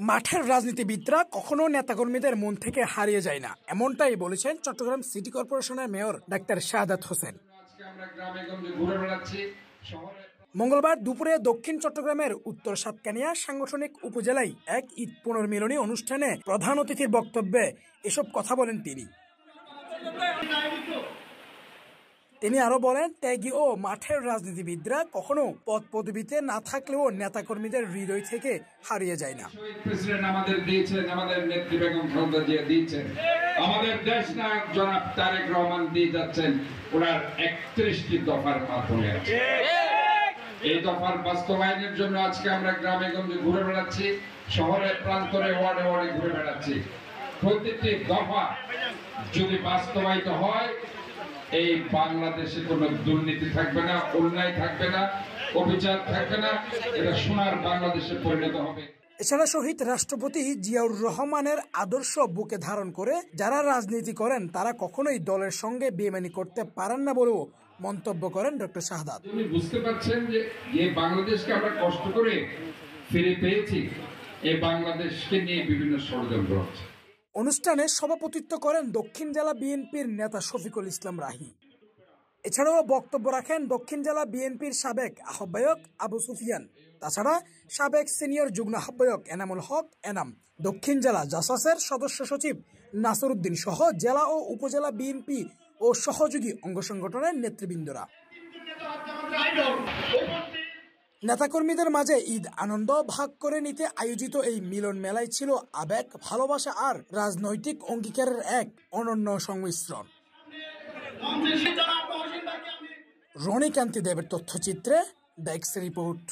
মাঠের রাজনীতিবিদরা কখনো নেতাকর্মীদের মন থেকে হারিয়ে যায় না, এমনটাই বলেছেন চট্টগ্রাম সিটি কর্পোরেশনের মেয়র ডাক্তার শাহাদাত হোসেন। মঙ্গলবার দুপুরে দক্ষিণ চট্টগ্রামের উত্তর সাতকানিয়া সাংগঠনিক উপজেলায় এক ঈদ পুনর্মিলনী অনুষ্ঠানে প্রধান অতিথির বক্তব্যে এসব কথা বলেন তিনি আরো বলেন, ত্যাগী ও মাঠের রাজনীতিবিদরা কখনো পদ পদবিতে না থাকলেও নেতাকর্মীদের হৃদয় থেকে হারিয়ে যায় না। আমাদের দিয়েছেন, আমাদের নেত্রী বেগম খালেদা জিয়া দিয়েছেন, আমাদের দেশ নায়ক জনাব তারেক রহমান দিয়ে যাচ্ছেন ওনার 31টি দফার মাধ্যমে। এই দফার বাস্তবায়নের জন্য আজকে আমরা গ্রামে গঞ্জে ঘুরে বেড়াচ্ছি, শহরে প্রান্তরে ওয়ার্ডে ওয়ার্ডে ঘুরে বেড়াচ্ছি। প্রত্যেকটি দফা যদি বাস্তবায়িত হয়, এই বাংলাদেশে কোনো দুর্নীতি থাকবে না, অন্যায় থাকবে না, অবিচার থাকবে না, এটা সোনার বাংলাদেশে পরিণত হবে। এছাড়া শহীদ রাষ্ট্রপতি জিয়াউর রহমানের আদর্শ বুকে ধারণ করে যারা রাজনীতি করেন তারা কখনোই দলের সঙ্গে বেইমানি করতে পারেন না বলেও মন্তব্য করেন ডক্টর শাহাদাত। আপনি বুঝতে পারছেন যে এই বাংলাদেশকে আমরা কষ্ট করে ফিরে পেয়েছি, এই বাংলাদেশকে নিয়ে বিভিন্ন ষড়যন্ত্র হচ্ছে। অনুষ্ঠানে সভাপতিত্ব করেন দক্ষিণ জেলা বিএনপির নেতা শফিকুল ইসলাম রাহি। এছাড়াও বক্তব্য রাখেন দক্ষিণ জেলা বিএনপির সাবেক আহ্বায়ক আবু সুফিয়ান, তাছাড়া সাবেক সিনিয়র যুগ্ম আহ্বায়ক এনামুল হক এনাম, দক্ষিণ জেলা জাসাসের সদস্য সচিব নাসির উদ্দিন সহ জেলা ও উপজেলা বিএনপি ও সহযোগী অঙ্গ সংগঠনের নেতৃবৃন্দরা। নেতাকর্মীদের মাঝে ঈদ আনন্দ ভাগ করে নিতে আয়োজিত এই মিলন মেলায় ছিল আবেগ, ভালোবাসা আর রাজনৈতিক অঙ্গীকারের এক অনন্য সংমিশ্রণ। রনিকান্তি দেবের তথ্যচিত্রে ডেস্ক রিপোর্ট।